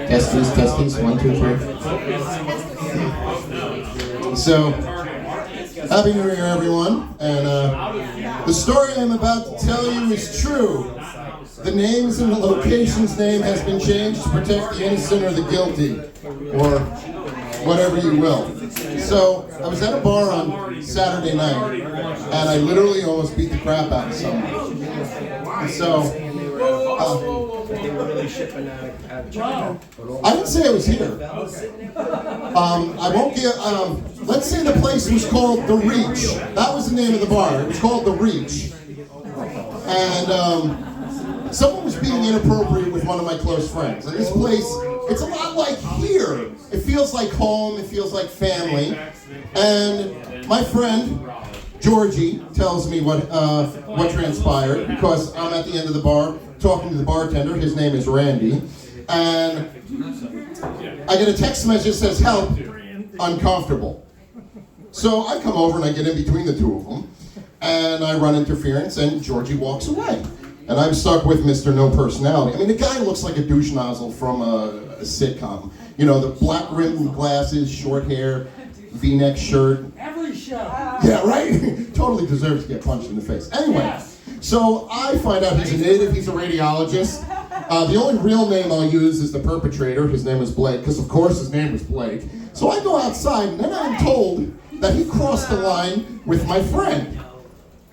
Test these. 1, 2, 3. So, Happy New Year, everyone. And the story I'm about to tell you is true. The names and the location's name has been changed to protect the innocent or the guilty, or whatever you will. So, I was at a bar on Saturday night, and I literally almost beat the crap out of someone. And so, I would say I was here. I won't get, let's say the place was called The Reach. That was the name of the bar. It was called The Reach. And someone was being inappropriate with one of my close friends. And this place, it's a lot like here. It feels like home, it feels like family. And my friend, Georgie, tells me what transpired, because I'm at the end of the bar talking to the bartender. His name is Randy. And I get a text message that says, "Help, uncomfortable." So I come over and I get in between the two of them, and I run interference, and Georgie walks away. And I'm stuck with Mr. No Personality. I mean, the guy looks like a douche nozzle from a sitcom. You know, the black rimmed glasses, short hair, V-neck shirt. Every show. Yeah, right? Totally deserves to get punched in the face. Anyway, so I find out he's a native, he's a radiologist. The only real name I'll use is the perpetrator. His name is Blake, because of course his name was Blake. So I go outside, and then I'm told that he crossed the line with my friend.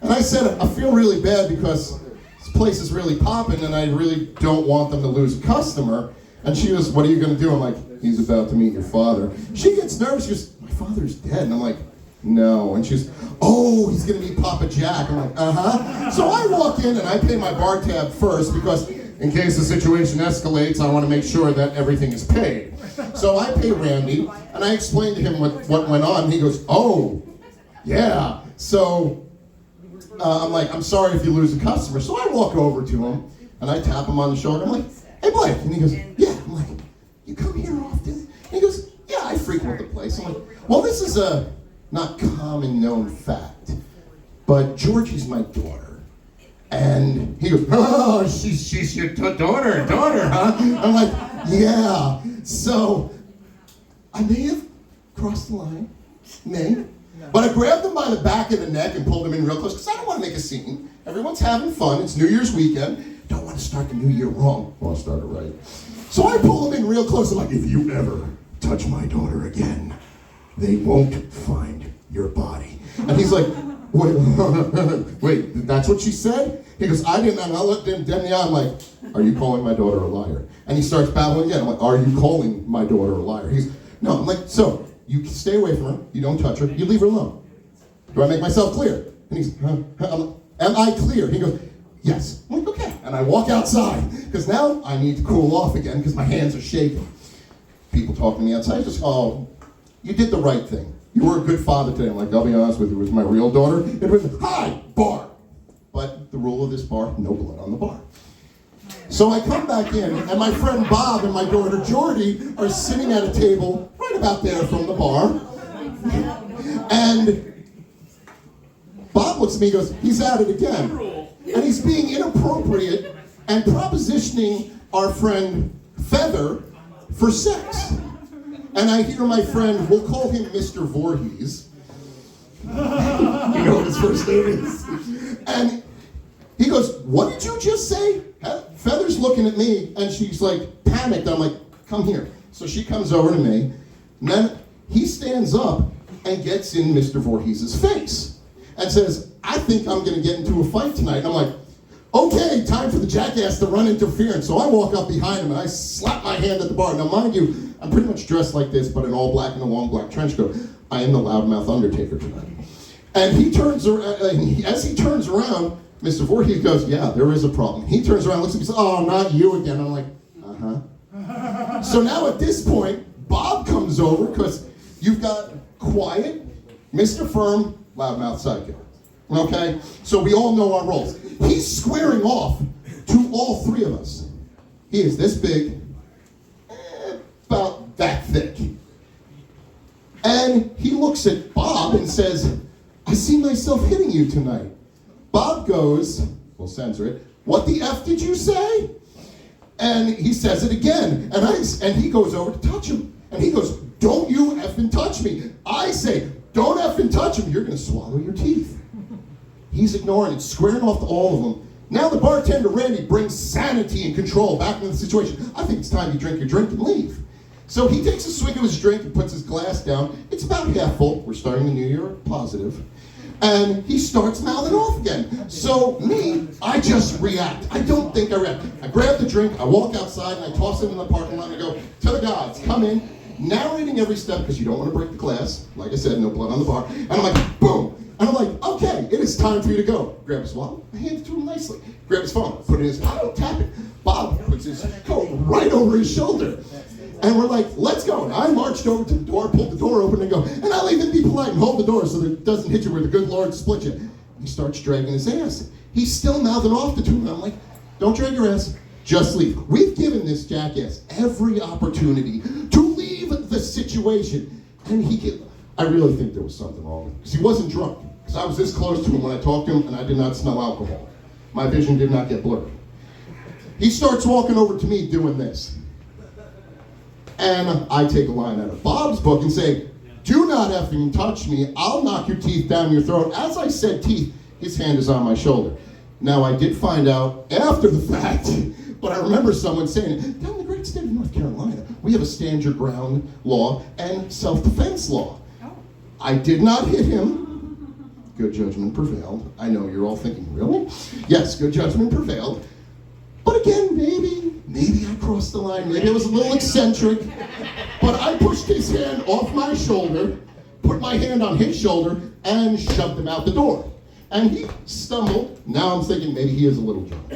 And I said, I feel really bad because this place is really popping, and I really don't want them to lose a customer. And she goes, "What are you going to do?" I'm like, "He's about to meet your father." She gets nervous. She goes, "My father's dead." And I'm like, "No." And she's, "Oh, he's going to meet Papa Jack." I'm like, "Uh-huh." So I walk in and I pay my bar tab first, because in case the situation escalates, I want to make sure that everything is paid. So I pay Randy, and I explain to him what went on. He goes, "Oh, yeah." So I'm like, "I'm sorry if you lose a customer." So I walk over to him, and I tap him on the shoulder. I'm like, "Hey, Blake." And he goes, "Yeah." I'm like, "You come here often?" And he goes, "Yeah, I frequent the place." I'm like, "Well, this is a not common known fact, but Georgie's my daughter." And he goes, "Oh, she's your daughter, huh?" I'm like, "Yeah." So I may have crossed the line, but I grabbed him by the back of the neck and pulled him in real close, because I don't want to make a scene. Everyone's having fun. It's New Year's weekend. Don't want to start the new year wrong. I want to start it right. So I pull him in real close. I'm like, "If you ever touch my daughter again, they won't find your body." And he's like, wait, that's what she said? He goes, "I didn't." And I looked at him dead in the eye. I'm like, "Are you calling my daughter a liar?" And he starts babbling again. I'm like, "Are you calling my daughter a liar?" He's, "No." I'm like, "So, you stay away from her, you don't touch her, you leave her alone. Do I make myself clear?" And he's, "Huh? Am I clear?" He goes, "Yes." I'm like, "Okay." And I walk outside, because now I need to cool off again, because my hands are shaking. People talk to me outside, just, "Oh, you did the right thing. You were a good father today." I'm like, "I'll be honest with you, it was my real daughter. It was, hi, bar." But the rule of this bar, no blood on the bar. So I come back in, and my friend Bob and my daughter Jordy are sitting at a table right about there from the bar. And Bob looks at me and goes, "He's at it again." And he's being inappropriate and propositioning our friend Feather for sex. And I hear my friend, we'll call him Mr. Voorhees. You know what his first name is? And he goes, "What did you just say?" Feather's looking at me, and she's like panicked. I'm like, "Come here." So she comes over to me, and then he stands up and gets in Mr. Voorhees' face and says, "I think I'm going to get into a fight tonight." And I'm like, "Okay, time for the jackass to run interference." So I walk up behind him and I slap my hand at the bar. Now, mind you, I'm pretty much dressed like this, but in all black and a long black trench coat. I am the loudmouth Undertaker tonight. And he turns around, as he turns around, Mr. Voorhees goes, "Yeah, there is a problem." He turns around, looks at me, and says, "Oh, not you again." I'm like, "Uh-huh." So now at this point, Bob comes over, because you've got quiet, Mr. Firm, loudmouth sidekick. Okay? So we all know our roles. He's squaring off to all three of us. He is this big, about that thick. And he looks at Bob and says, "I see myself hitting you tonight." Bob goes, we'll censor it, "What the F did you say?" And he says it again, and he goes over to touch him. And he goes, don't you effing touch me. I say, don't effing touch him, you're gonna swallow your teeth. He's ignoring it, squaring off to all of them. Now the bartender, Randy, brings sanity and control back into the situation. I think it's time you drink your drink and leave. So he takes a swig of his drink and puts his glass down. It's about half full. We're starting the new year positive. And he starts mouthing off again. So me, I just react. I don't think I react. I grab the drink, I walk outside, and I toss it in the parking lot, and I go, to the gods, come in, narrating every step, because you don't want to break the glass. Like I said, no blood on the bar. And I'm like, boom. And I'm like, okay, it is time for you to go. Grab his wallet, I hand it to him nicely. Grab his phone, put it in his pocket, tap it. Bob puts his coat right over his shoulder. And we're like, let's go. And I marched over to the door, pulled the door open, and go, and I'll even be polite and hold the door so that it doesn't hit you where the good Lord split you. He starts dragging his ass. He's still mouthing off the two, and I'm like, don't drag your ass, just leave. We've given this jackass every opportunity to leave the situation. And I really think there was something wrong, because he wasn't drunk. Because I was this close to him when I talked to him, and I did not smell alcohol. My vision did not get blurred. He starts walking over to me doing this. And I take a line out of Bob's book and say, do not effing touch me. I'll knock your teeth down your throat. As I said teeth, his hand is on my shoulder. Now, I did find out after the fact, but I remember someone saying it, down in the great state of North Carolina, we have a stand your ground law and self-defense law. I did not hit him. Good judgment prevailed. I know you're all thinking, really? Yes, good judgment prevailed. But again, maybe I crossed the line. Maybe I was a little eccentric. But I pushed his hand off my shoulder, put my hand on his shoulder, and shoved him out the door. And he stumbled. Now I'm thinking maybe he is a little drunk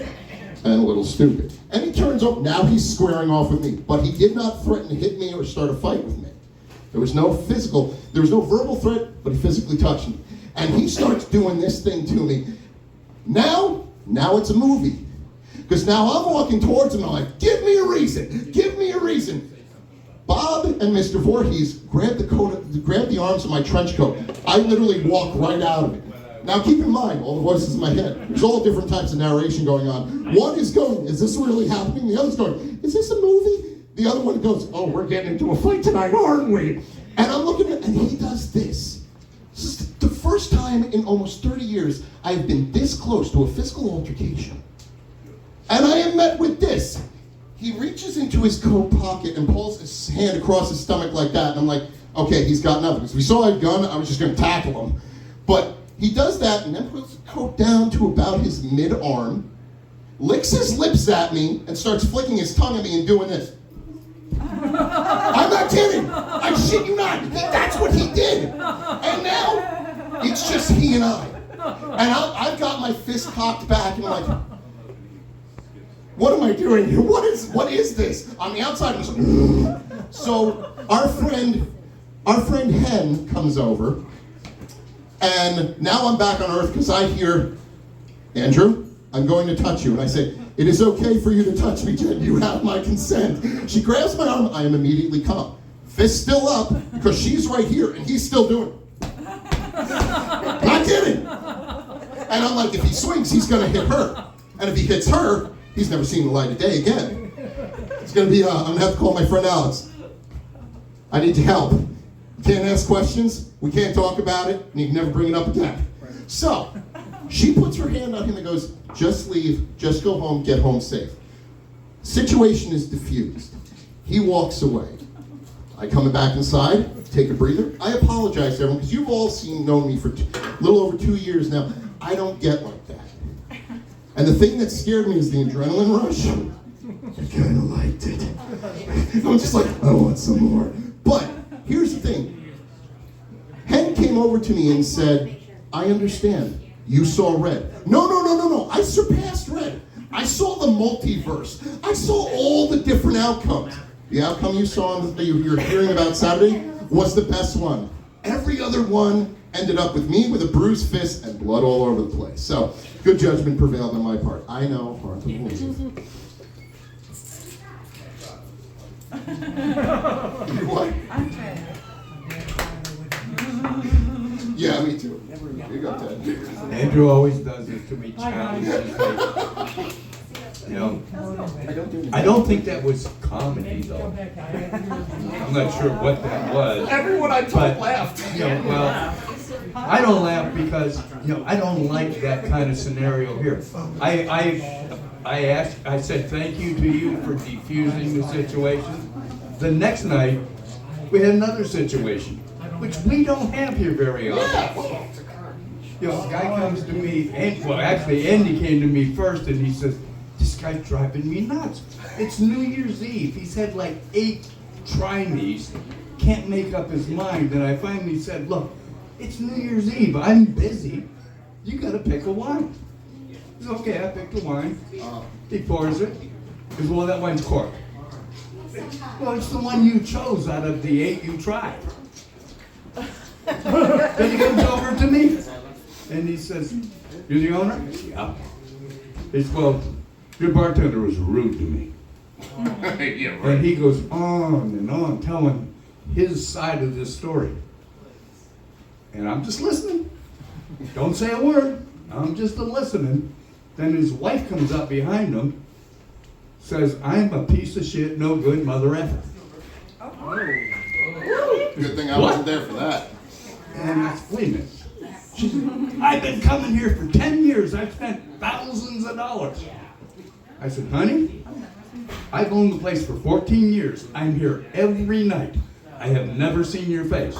and a little stupid. And he turns up. Now he's squaring off with me. But he did not threaten to hit me or start a fight with me. There was no verbal threat, but he physically touched me. And he starts doing this thing to me. Now it's a movie. Because now I'm walking towards him and I'm like, give me a reason, give me a reason. Bob and Mr. Voorhees grabbed the arms of my trench coat. I literally walked right out of it. Now keep in mind, all the voices in my head, there's all different types of narration going on. One is going, is this really happening? The other's going, is this a movie? The other one goes, oh, we're getting into a fight tonight, aren't we? And I'm looking at, and he does this. This is the first time in almost 30 years I've been this close to a physical altercation. And I am met with this. He reaches into his coat pocket and pulls his hand across his stomach like that. And I'm like, okay, he's got nothing. Because if we saw a gun, I was just going to tackle him. But he does that and then puts his coat down to about his mid-arm, licks his lips at me, and starts flicking his tongue at me and doing this. I'm not kidding. I shit you not. That's what he did. And now, it's just he and I. And I've got my fist cocked back and I'm like, what am I doing here? What is this? On the outside, it was so our friend Hen comes over, and now I'm back on Earth because I hear, Andrew, I'm going to touch you. And I say, it is okay for you to touch me, Jen. You have my consent. She grabs my arm. I am immediately calm. Fist still up because she's right here and he's still doing it. Not kidding. And I'm like, if he swings, he's going to hit her. And if he hits her, he's never seen the light of day again. It's going to be, I'm going to have to call my friend Alex. I need your help. You can't ask questions. We can't talk about it. And you can never bring it up again. So, she puts her hand on him and goes, just leave, just go home, get home safe. Situation is diffused. He walks away. I come back inside, take a breather. I apologize to everyone, because you've all known me for a little over 2 years now. I don't get like that. And the thing that scared me is the adrenaline rush. I kind of liked it. I'm just like, I want some more. But here's the thing. Hen came over to me and said, I understand. You saw red. No. I surpassed red. I saw the multiverse. I saw all the different outcomes. The outcome you saw that you're hearing about Saturday was the best one. Every other one ended up with me with a bruised fist and blood all over the place. So, good judgment prevailed on my part. I know, hard to believe. What? Yeah, me too. You got that. Andrew always does this to me, challenges me. You know, I don't think that was comedy though. I'm not sure what that was. Everyone I told laughed. You know, well, I don't laugh because, you know, I don't like that kind of scenario here. I said thank you to you for defusing the situation. The next night, we had another situation, which we don't have here very often. You know, a guy comes to me, and, well, actually, Andy came to me first, and he says, this guy's driving me nuts. It's New Year's Eve. He's had like 8 try-me's, can't make up his mind, and I finally said, look, it's New Year's Eve. I'm busy. You gotta pick a wine. He said, okay, I picked a wine. He pours it. He goes, well, that wine's corked. Well, it's the one you chose out of the 8 you tried. Then he comes over to me, and he says, you're the owner? Yeah. He says, well, your bartender was rude to me. Yeah, right. And he goes on and on telling his side of this story. And I'm just listening. Don't say a word. I'm just listening. Then his wife comes up behind him, says, I'm a piece of shit, no good mother effer. Good thing I wasn't there for that. And I said, wait a minute. She said, I've been coming here for 10 years. I've spent thousands of dollars. I said, honey, I've owned the place for 14 years. I'm here every night. I have never seen your face.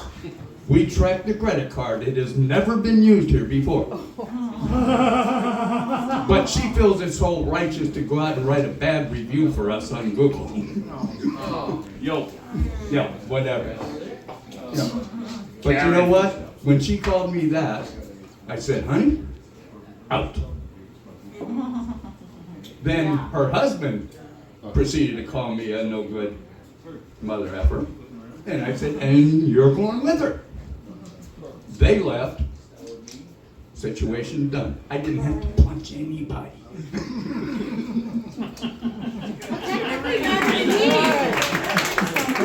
We tracked the credit card. It has never been used here before. But she feels it's so righteous to go out and write a bad review for us on Google. Yo, whatever. But you know what? When she called me that, I said, honey, out. Then her husband proceeded to call me a no good mother effer. And I said, and you're going with her. They left. Situation done. I didn't have to punch anybody.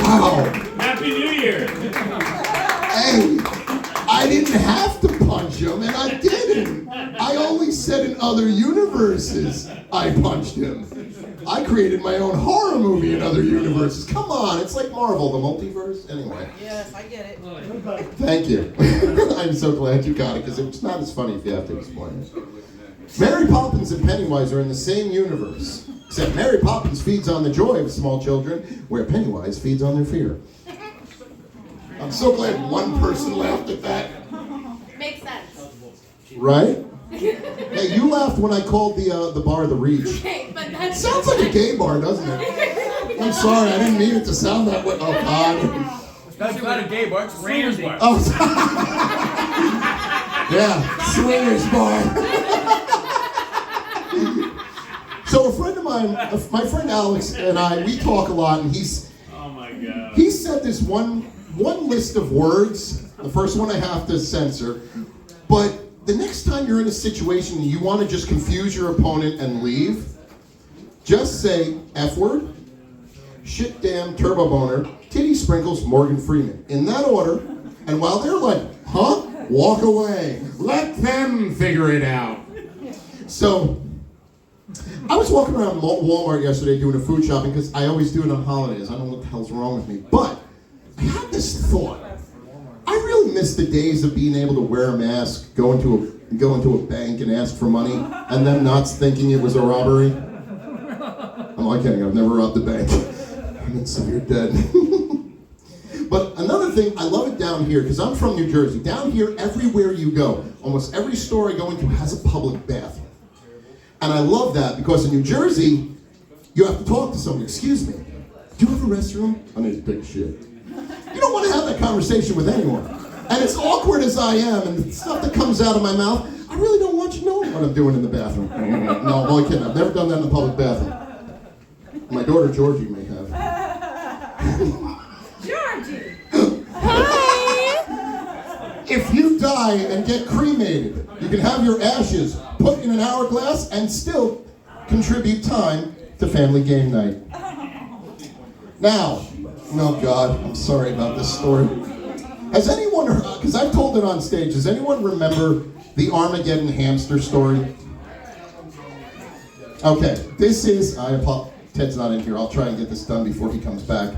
Wow. Happy New Year! Hey, I didn't have to punch him, and I didn't. I only said in other universes I punched him. I created my own horror movie in other universes. Come on, it's like Marvel, the multiverse. Anyway. Yes, I get it. Thank you. I'm so glad you got it, because it's not as funny if you have to explain it. Mary Poppins and Pennywise are in the same universe, except Mary Poppins feeds on the joy of small children, where Pennywise feeds on their fear. I'm so glad one person laughed at that. Makes sense. Right? Hey, you laughed when I called the bar the Reach. Okay, but that's Sounds like a gay bar, doesn't it? I'm sorry, I didn't mean it to sound that way. Oh, God. That's not a gay bar, it's a swingers bar. Oh, yeah, swingers bar. So a friend of mine, my friend Alex and I, we talk a lot, and Oh my God. he said this one list of words. The first one I have to censor, but the next time you're in a situation and you want to just confuse your opponent and leave, just say F word, shit damn turbo boner, titty sprinkles, Morgan Freeman. In that order, and while they're like, huh? Walk away. Let them figure it out. So, I was walking around Walmart yesterday doing a food shopping because I always do it on holidays. I don't know what the hell's wrong with me. But I had this thought. I really miss the days of being able to wear a mask, go into a bank and ask for money, and them not thinking it was a robbery. I'm not kidding, I've never robbed a bank. I'm in severe debt. But another thing, I love it down here, because I'm from New Jersey. Down here, everywhere you go, almost every store I go into has a public bathroom. And I love that, because in New Jersey, you have to talk to someone. Excuse me, do you have a restroom? I need to take a shit. You don't want to have that conversation with anyone. And as awkward as I am, and the stuff that comes out of my mouth, I really don't want you knowing what I'm doing in the bathroom. No, I'm only kidding. I've never done that in the public bathroom. My daughter Georgie may have. Georgie! If you die and get cremated, you can have your ashes put in an hourglass and still contribute time to family game night. Now, oh God, I'm sorry about this story. Has anyone, because I've told it on stage, does anyone remember the Armageddon hamster story? Okay, this is, Ted's not in here. I'll try and get this done before he comes back.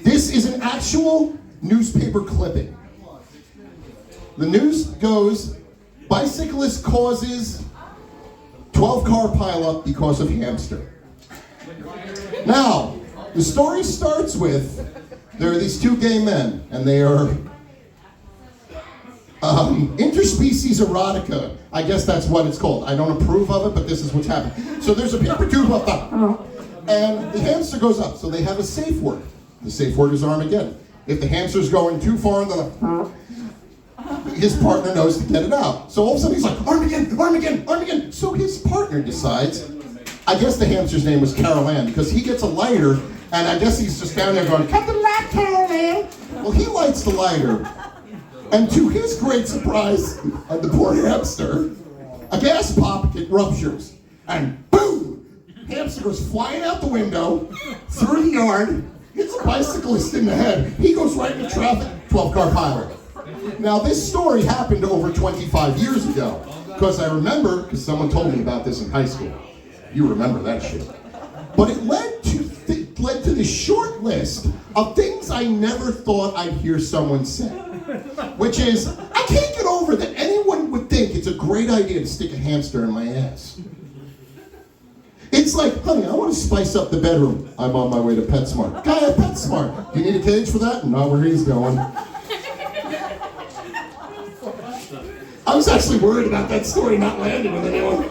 This is an actual newspaper clipping. The news goes, bicyclist causes 12-car pileup because of hamster. Now, the story starts with, there are these two gay men, and they are interspecies erotica. I guess that's what it's called. I don't approve of it, but this is what's happening. So there's a paper tube up top, and the hamster goes up. So they have a safe word. The safe word is Armageddon. If the hamster's going too far in the his partner knows to get it out. So all of a sudden he's like, Armageddon, Armageddon, Armageddon. So his partner decides, I guess the hamster's name was Carol Ann, because he gets a lighter, and I guess he's just down there going, cut the light, Carol Ann. Well, he lights the lighter, and to his great surprise, and the poor hamster, a gas pop, it ruptures, and boom! Hamster goes flying out the window, through the yard, hits a bicyclist in the head. He goes right into traffic, 12-car pileup. Now, this story happened over 25 years ago, because I remember, because someone told me about this in high school. You remember that shit. But it led to this short list of things I never thought I'd hear someone say. Which is, I can't get over that anyone would think it's a great idea to stick a hamster in my ass. It's like, honey, I want to spice up the bedroom. I'm on my way to PetSmart. Guy at PetSmart. Do you need a cage for that? Not where he's going. I was actually worried about that story not landing with anyone.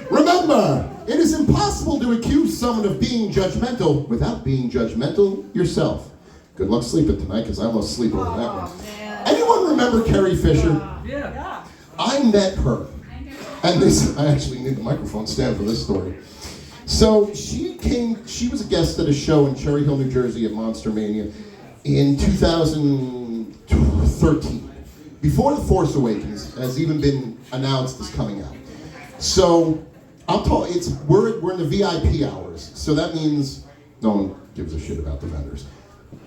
Remember, it is impossible to accuse someone of being judgmental without being judgmental yourself. Good luck sleeping tonight, because I almost sleep over that one. Man. Anyone remember Carrie Fisher? Yeah. I met her. And this, I actually need the microphone stand for this story. So she was a guest at a show in Cherry Hill, New Jersey at Monster Mania in 2013. Before The Force Awakens has even been announced as coming out. So we're in the VIP hours. So that means no one gives a shit about the vendors.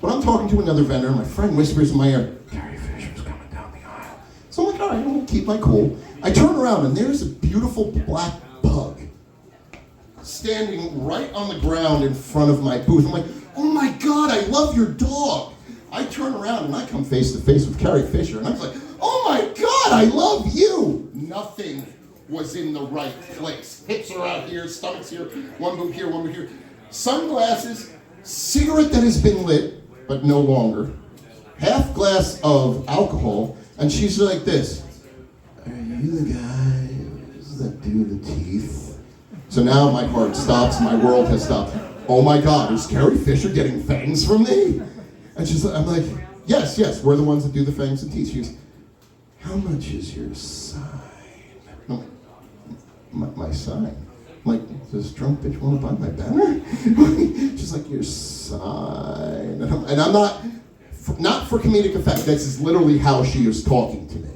But I'm talking to another vendor, and my friend whispers in my ear, Carrie Fisher's coming down the aisle. So I'm like, all right, I'm gonna keep my cool. I turn around, and there's a beautiful black pug standing right on the ground in front of my booth. I'm like, oh my God, I love your dog. I turn around, and I come face to face with Carrie Fisher, and I was like, oh my God, I love you. Nothing was in the right place. Hips are out here, stomach's here, one boot here, one boot here. Sunglasses, cigarette that has been lit, but no longer. Half glass of alcohol, and she's like this. Are you the guy that do the teeth? So now my heart stops, my world has stopped. Oh my God, is Carrie Fisher getting fangs from me? And I'm like, yes, we're the ones that do the fangs and teeth. She goes, how much is your sign? My sign? I'm like, does this drunk bitch want to buy my banner? She's like, your sign. And I'm not for comedic effect, this is literally how she is talking to me.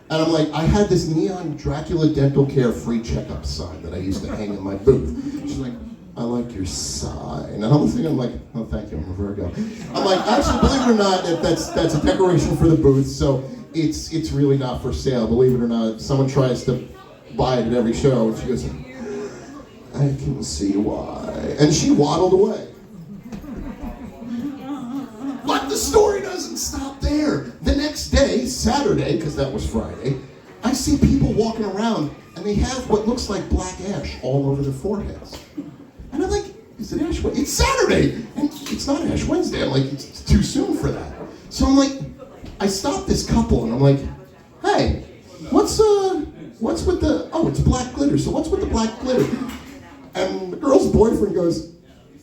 And I'm like, I had this neon Dracula dental care free checkup sign that I used to hang in my booth. She's like, I like your sign. And I'm like, oh, thank you, I'm a Virgo. I'm like, actually, believe it or not, that's a decoration for the booth, so it's really not for sale. Believe it or not, someone tries to buy it at every show, and she goes, I can see why. And she waddled away. But the story doesn't stop there. The next day, Saturday, because that was Friday, I see people walking around, and they have what looks like black ash all over their foreheads. And I'm like, is it Ash Wednesday? It's Saturday, and it's not Ash Wednesday. I'm like, it's too soon for that. So I'm like, I stopped this couple, and I'm like, hey, what's with the, oh, it's black glitter, so what's with the black glitter? And the girl's boyfriend goes,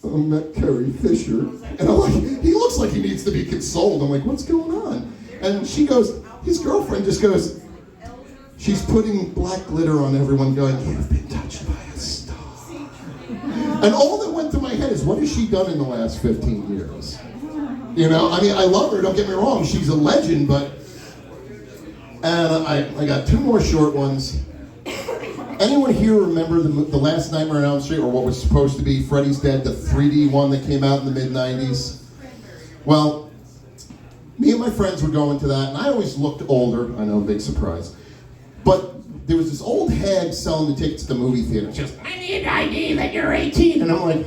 I met Carrie Fisher. And I'm like, he looks like he needs to be consoled. I'm like, what's going on? And she goes, his girlfriend just goes, she's putting black glitter on everyone going, you've been touched by a star. And all that went through my head is, what has she done in the last 15 years? You know, I mean, I love her, don't get me wrong, she's a legend, but, and I got two more short ones. Anyone here remember the last Nightmare on Elm Street, or what was supposed to be Freddy's Dead, the 3D one that came out in the mid-90s? Well, me and my friends were going to that, and I always looked older. I know, big surprise. But there was this old hag selling the tickets to the movie theater. She goes, I need an ID that you're 18. And I'm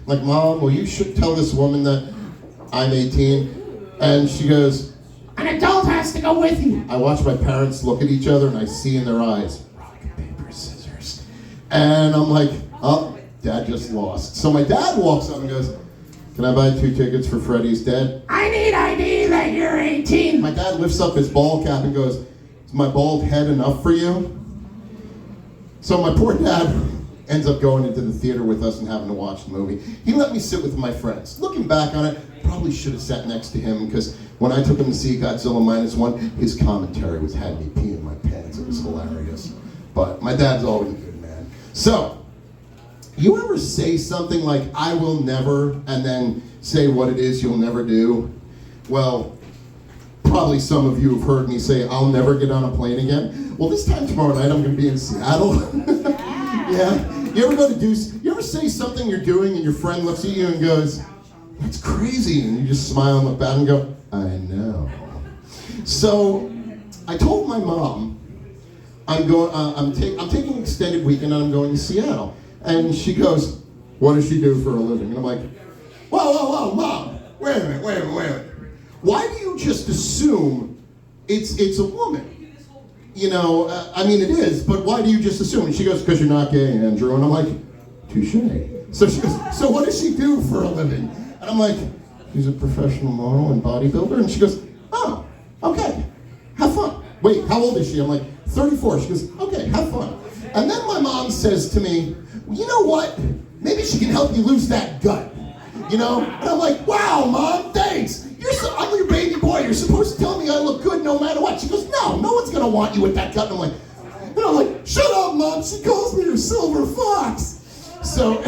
like, Mom, well, you should tell this woman that I'm 18. And she goes, an adult has to go with you. I watch my parents look at each other and I see in their eyes, rock, paper, scissors. And I'm like, oh, Dad just lost. So my dad walks up and goes, can I buy 2 tickets for Freddie's dead? I need ID that you're 18. My dad lifts up his ball cap and goes, is my bald head enough for you? So my poor dad ends up going into the theater with us and having to watch the movie. He let me sit with my friends. Looking back on it, probably should have sat next to him because when I took him to see Godzilla -1, his commentary had me peeing my pants. It was hilarious. But my dad's always a good man. So, you ever say something like, I will never, and then say what it is you'll never do? Well, probably some of you have heard me say, I'll never get on a plane again. Well, this time tomorrow night, I'm going to be in Seattle. Yeah. You ever say something you're doing and your friend looks at you and goes, that's crazy, and you just smile and look back and go, I know. So, I told my mom, I'm taking an extended weekend and I'm going to Seattle. And she goes, what does she do for a living? And I'm like, whoa, Mom, wait a minute. Why do you just assume it's a woman? You know, I mean it is, but why do you just assume? And she goes, because you're not gay, Andrew. And I'm like, touche. So she goes, so what does she do for a living? And I'm like, she's a professional model and bodybuilder. And she goes, oh, okay, have fun. Wait, how old is she? I'm like, 34. She goes, okay, have fun. And then my mom says to me, you know what? Maybe she can help you lose that gut. You know? And I'm like, wow, Mom, thanks. I'm your baby boy. You're supposed to tell me I look good no matter what. She goes, no one's going to want you with that gut. And I'm like, shut up, Mom. She calls me her silver fox. So,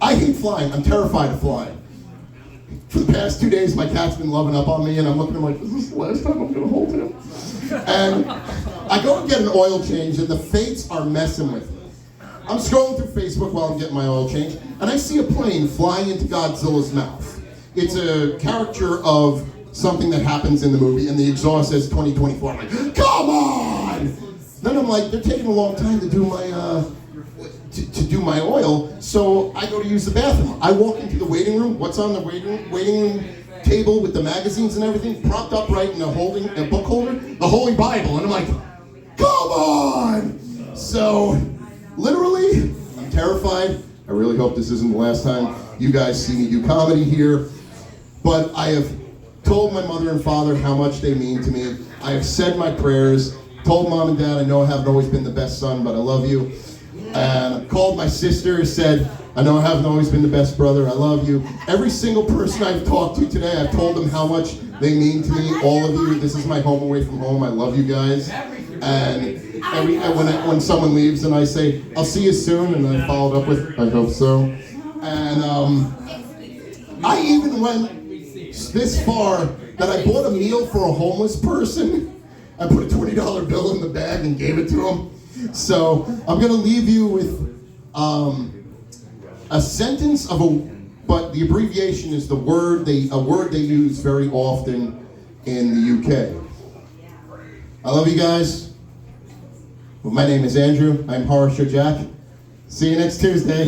I hate flying. I'm terrified of flying. For the past 2 days, my cat's been loving up on me, and I'm looking at him like, is this the last time I'm going to hold him? And I go and get an oil change, and the fates are messing with me. I'm scrolling through Facebook while I'm getting my oil change, and I see a plane flying into Godzilla's mouth. It's a character of something that happens in the movie, and the exhaust says 2024. I'm like, come on! Then I'm like, they're taking a long time to do my to do my oil, so I go to use the bathroom. I walk into the waiting room. What's on the waiting room table with the magazines and everything? Propped up right in a book holder? The Holy Bible. And I'm like, come on! So, literally, I'm terrified. I really hope this isn't the last time you guys see me do comedy here. But I have told my mother and father how much they mean to me. I have said my prayers, told Mom and Dad I know I haven't always been the best son, but I love you. And I called my sister, said, I know I haven't always been the best brother, I love you. Every single person I've talked to today, I've told them how much they mean to me, all of you. This is my home away from home, I love you guys. And when someone leaves and I say, I'll see you soon, and I followed up with, I hope so. And I even went this far that I bought a meal for a homeless person. I put a $20 bill in the bag and gave it to him. So I'm going to leave you with a sentence but the abbreviation is a word they use very often in the UK. I love you guys. Well, my name is Andrew. I'm Horror Show Jack. See you next Tuesday.